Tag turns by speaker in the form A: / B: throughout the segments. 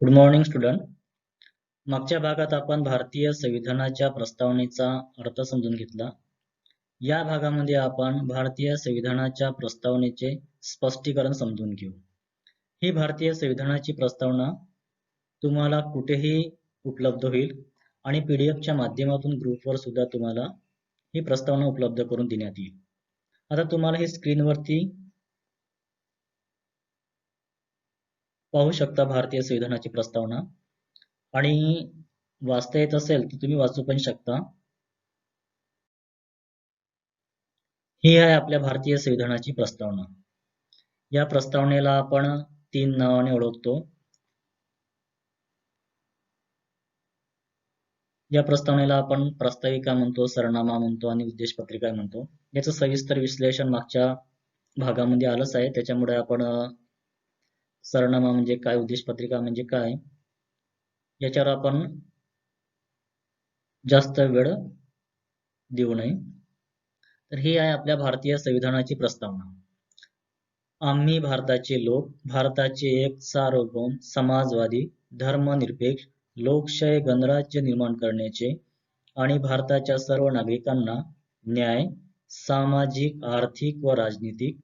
A: Good morning student. मागच्या भागात आपण भारतीय संविधानाच्या प्रस्तावनेचा अर्थ समजून घेतला. या भागामध्ये आपण भारतीय संविधानाच्या प्रस्तावनेचे स्पष्टीकरण समजून घेऊ. ही भारतीय संविधानाची प्रस्तावना तुम्हाला कुठेही उपलब्ध होईल आणि पीडीएफच्या माध्यमातून ग्रुपवर सुद्धा तुम्हाला ही प्रस्तावना उपलब्ध करून देण्यात येईल. आता तुम्हाला ही स्क्रीनवरती पाहू शकता भारतीय संविधानाची प्रस्तावना, आणि वाचता येत असेल तर तुम्ही वाचू पण शकता. ही आहे आपल्या भारतीय संविधानाची प्रस्तावना. या प्रस्तावनेला आपण 3 नावाने ओळखतो. या प्रस्तावनेला आपण प्रस्ताविका म्हणतो, सरनामा म्हणतो आणि उद्देश पत्रिका म्हणतो. याचं सविस्तर विश्लेषण मागच्या भागामध्ये आलंच आहे, त्याच्यामुळे आपण सरनामा म्हणजे काय, उद्देश पत्रिका म्हणजे काय, याच्यावर आपण जास्त वेळ देऊ नये. तर ही आहे आपल्या भारतीय संविधानाची प्रस्तावना. आम्ही भारताचे लोक, भारताचे एक सार्वभौम, समाजवादी, धर्मनिरपेक्ष, लोकशाही गणराज्य निर्माण करण्याचे आणि भारताच्या सर्व नागरिकांना न्याय, सामाजिक, आर्थिक व राजनीतिक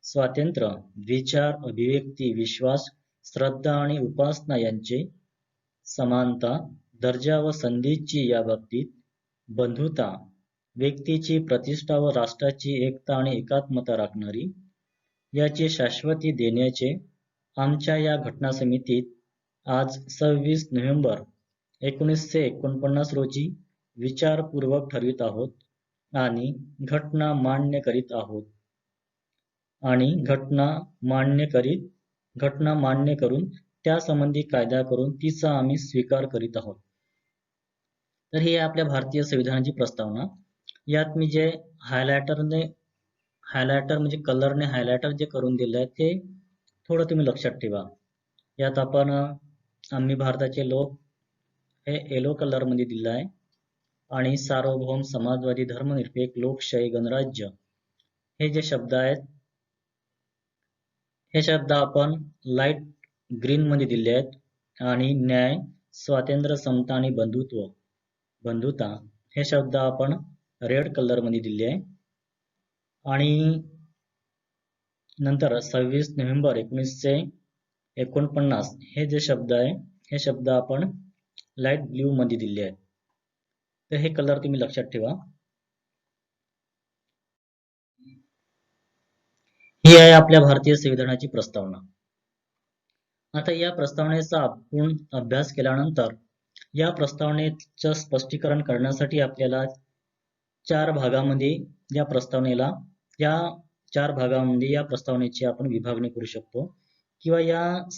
A: स्वातंत्र्य, विचार, अभिव्यक्ती, विश्वास, श्रद्धा आणि उपासना यांचे समानता, दर्जा व संधीची या बाबतीत बंधुता, व्यक्तीची प्रतिष्ठा व राष्ट्राची एकता आणि एकात्मता राखणारी याची शाश्वती देण्याचे आमच्या या घटना समितीत आज 26 नोव्हेंबर 1949 रोजी विचारपूर्वक ठरवित आहोत आणि घटना मान्य करीत आहोत आणि घटना मान्य करून त्यासंबंधी कायदा करून तिचा आम्ही स्वीकार करीत आहोत. तर ही आपल्या भारतीय संविधानाची प्रस्तावना. यात मी जे हायलायटर म्हणजे कलरने हायलायटर जे करून दिलं आहे ते थोडं तुम्ही लक्षात ठेवा. यात आपण आम्ही भारताचे लोक हे येलो कलर मध्ये दिलं आहे आणि सार्वभौम, समाजवादी, धर्मनिरपेक्ष, लोकशाही, गणराज्य हे जे शब्द आहेत हे शब्द आपण लाईट ग्रीन मध्ये दिले आहेत आणि न्याय, स्वातंत्र्य, समता आणि बंधुता हे शब्द आपण रेड कलर मध्ये दिले आहे. आणि नंतर 26 नोव्हेंबर 1949 हे जे शब्द आहे हे शब्द आपण लाईट ब्ल्यू मध्ये दिले आहेत. तर हे कलर तुम्ही लक्षात ठेवा. ही आहे आपल्या भारतीय संविधानाची प्रस्तावना. आता या प्रस्तावनेचा आपण अभ्यास केल्यानंतर या प्रस्तावनेचं स्पष्टीकरण करण्यासाठी आपल्याला 4 भागामध्ये या प्रस्तावनेची आपण विभागणी करू शकतो, किंवा या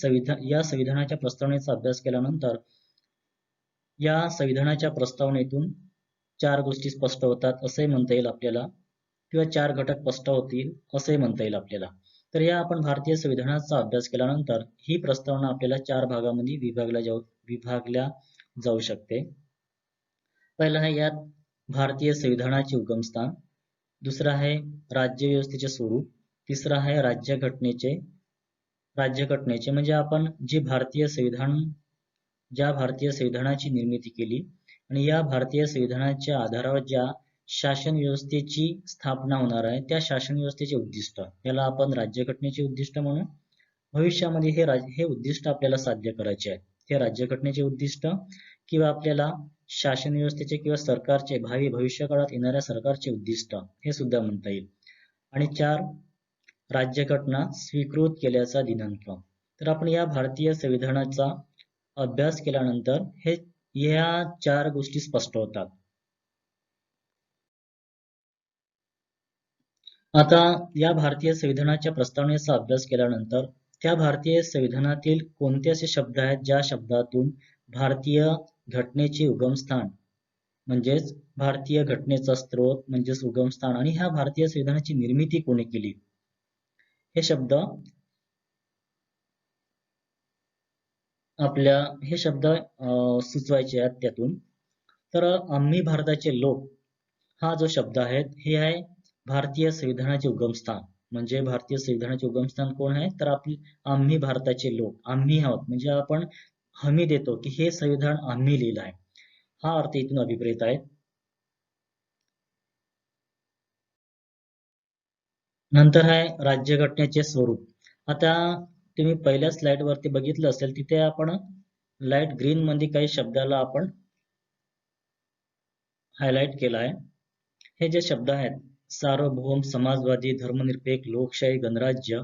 A: संविधानाच्या प्रस्तावनेचा अभ्यास केल्यानंतर या संविधानाच्या प्रस्तावनेतून 4 गोष्टी स्पष्ट होतात असे म्हणता येईल आपल्याला, किंवा 4 घटक स्पष्ट होतील असे म्हणता येईल आपल्याला. तर या आपण भारतीय संविधानाचा अभ्यास केल्यानंतर ही प्रस्तावना आपल्याला 4 भागामध्ये विभागल्या जाऊ शकते. पहिला आहे यात भारतीय संविधानाचे उगमस्थान, दुसरा आहे राज्य व्यवस्थेचे स्वरूप, तिसरा आहे राज्यघटनेचे म्हणजे आपण ज्या भारतीय संविधानाची निर्मिती केली आणि या भारतीय संविधानाच्या आधारावर ज्या शासन व्यवस्थेची स्थापना होणार आहे त्या शासन व्यवस्थेचे उद्दिष्ट, याला आपण राज्यघटनेचे उद्दिष्ट म्हणू. भविष्यामध्ये हे उद्दिष्ट आपल्याला साध्य करायचे आहे. हे राज्यघटनेचे उद्दिष्ट किंवा आपल्याला शासन व्यवस्थेचे किंवा सरकारचे भविष्य काळात येणाऱ्या सरकारचे उद्दिष्ट हे सुद्धा म्हणता येईल. आणि 4 राज्यघटना स्वीकृत केल्याचा दिनांक. तर आपण या भारतीय संविधानाचा अभ्यास केल्यानंतर या 4 गोष्टी स्पष्ट होतात. आता या भारतीय संविधानाच्या प्रस्तावनेचा अभ्यास केल्यानंतर त्या भारतीय संविधानातील कोणते असे शब्द आहेत ज्या शब्दातून भारतीय घटनेचे उगमस्थान म्हणजेच भारतीय घटनेचा स्रोत म्हणजेच उगमस्थान आणि ह्या भारतीय संविधानाची निर्मिती कोणी केली हे शब्द सुचवायचे आहेत त्यातून. तर आम्ही भारताचे लोक हा जो शब्द आहे हे आहे भारतीय संविधानाचे उगमस्थान. म्हणजे भारतीय संविधानाचे उगमस्थान कोण आहे तर आम्ही भारताचे लोक, आम्ही आहोत म्हणजे आपण हमी देतो की हे संविधान आम्ही लिहिलं आहे, हा अर्थ इथून अभिप्रेत आहे. नंतर आहे राज्यघटनेचे स्वरूप. आता तुम्ही पहिल्या स्लाइड वरती बघितलं असेल, तिथे आपण लाईट ग्रीन मध्ये काही शब्दाला आपण हायलाइट केला आहे. हे जे शब्द आहेत सार्वभौम, समाजवादी, धर्मनिरपेक्ष, लोकशाही, गणराज्य,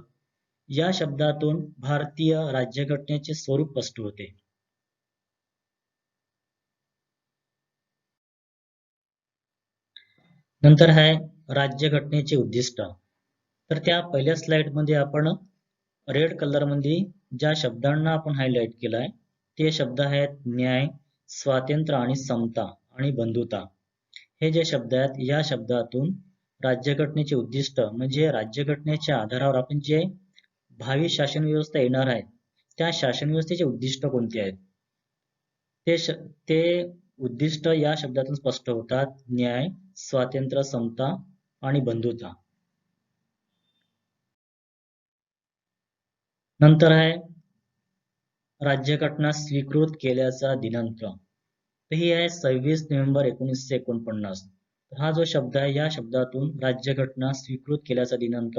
A: या शब्दातून भारतीय राज्यघटनेचे स्वरूप स्पष्ट होते. नंतर आहे राज्यघटनेचे उद्दिष्ट. तर त्या पहिल्या स्लाइड मध्ये आपण रेड कलर मध्ये ज्या शब्दांना आपण हायलाइट केलाय ते शब्द आहेत न्याय, स्वातंत्र्य आणि समता आणि बंधुता. हे जे शब्द आहेत या शब्दातून राज्यघटनेचे उद्दिष्ट म्हणजे राज्यघटनेच्या आधारावर आपण जे भावी शासन व्यवस्था येणार आहे त्या शासन व्यवस्थेचे उद्दिष्ट कोणते आहेत ते उद्दिष्ट या शब्दातून स्पष्ट होतात. न्याय, स्वातंत्र्य, समता आणि बंधुता. नंतर आहे राज्यघटना स्वीकृत केल्याचा दिनांक. तर ही आहे 26 नोव्हेंबर 1949. हा जो शब्द आहे या शब्दातून राज्यघटना स्वीकृत केल्याचा दिनांक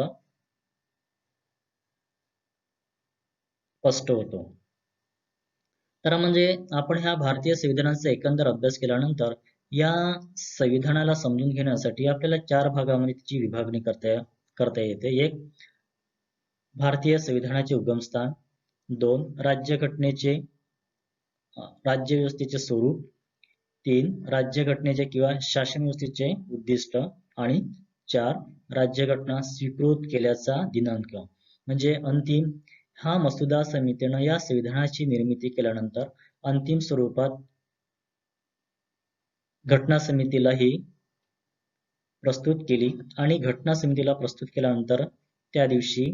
A: स्पष्ट होतो. तर म्हणजे आपण ह्या भारतीय संविधानाचा एकंदर अभ्यास केल्यानंतर या संविधानाला समजून घेण्यासाठी आपल्याला 4 भागामध्ये त्याची विभागणी करता येते. 1. भारतीय संविधानाचे उगमस्थान. 2. राज्यघटनेचे राज्यव्यवस्थेचे स्वरूप. 3. राज्यघटनेचे किंवा शासन व्यवस्थेचे उद्दिष्ट. आणि 4. राज्यघटना स्वीकृत केल्याचा दिनांक. म्हणजे अंतिम हा मसुदा समितीनं या संविधानाची निर्मिती केल्यानंतर अंतिम स्वरूपात घटना समितीला ही प्रस्तुत केली आणि घटना समितीला प्रस्तुत केल्यानंतर त्या दिवशी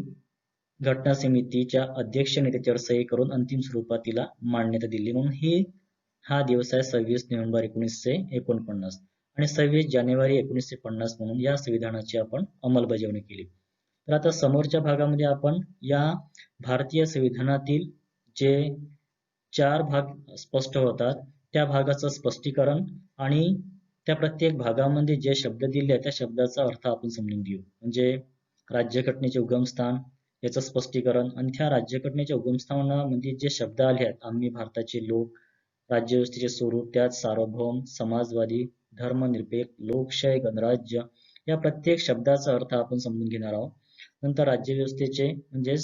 A: घटना समितीच्या अध्यक्षाने त्याच्यावर सही करून अंतिम स्वरूपात तिला मान्यता दिली. म्हणून हा दिवस आहे 26 नोव्हेंबर 1949 आणि 26 जानेवारी 1950 म्हणून या संविधानाची आपण अंमलबजावणी केली. तर आता समोरच्या भागामध्ये आपण या भारतीय संविधानातील जे 4 भाग स्पष्ट होतात त्या भागाचं स्पष्टीकरण आणि त्या प्रत्येक भागामध्ये जे शब्द दिले त्या शब्दाचा अर्थ आपण समजून घेऊ. म्हणजे राज्यघटनेचे उगमस्थान याचं स्पष्टीकरण आणि त्या राज्यघटनेच्या उगमस्थानामध्ये जे शब्द आले आहेत आम्ही भारताचे लोक, राज्यव्यवस्थेचे स्वरूप, त्यात सार्वभौम, समाजवादी, धर्मनिरपेक्ष, लोकशाही, गणराज्य या प्रत्येक शब्दाचा अर्थ आपण समजून घेणार आहोत. नंतर राज्यव्यवस्थेचे म्हणजे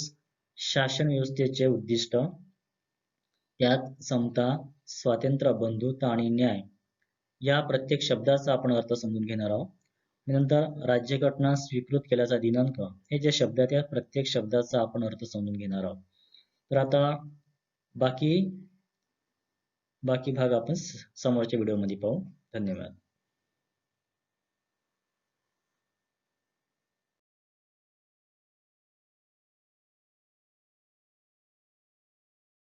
A: शासन व्यवस्थेचे उद्दिष्ट, त्यात समता, स्वातंत्र्य, बंधुता आणि न्याय या प्रत्येक शब्दाचा आपण अर्थ समजून घेणार आहोत. नंतर राज्यघटना स्वीकृत केल्याचा दिनांक हे जे शब्द आहेत त्या प्रत्येक शब्दाचा आपण अर्थ समजून घेणार आहोत. तर आता बाकी भाग आपण समोरच्या व्हिडिओमध्ये पाहू. धन्यवाद.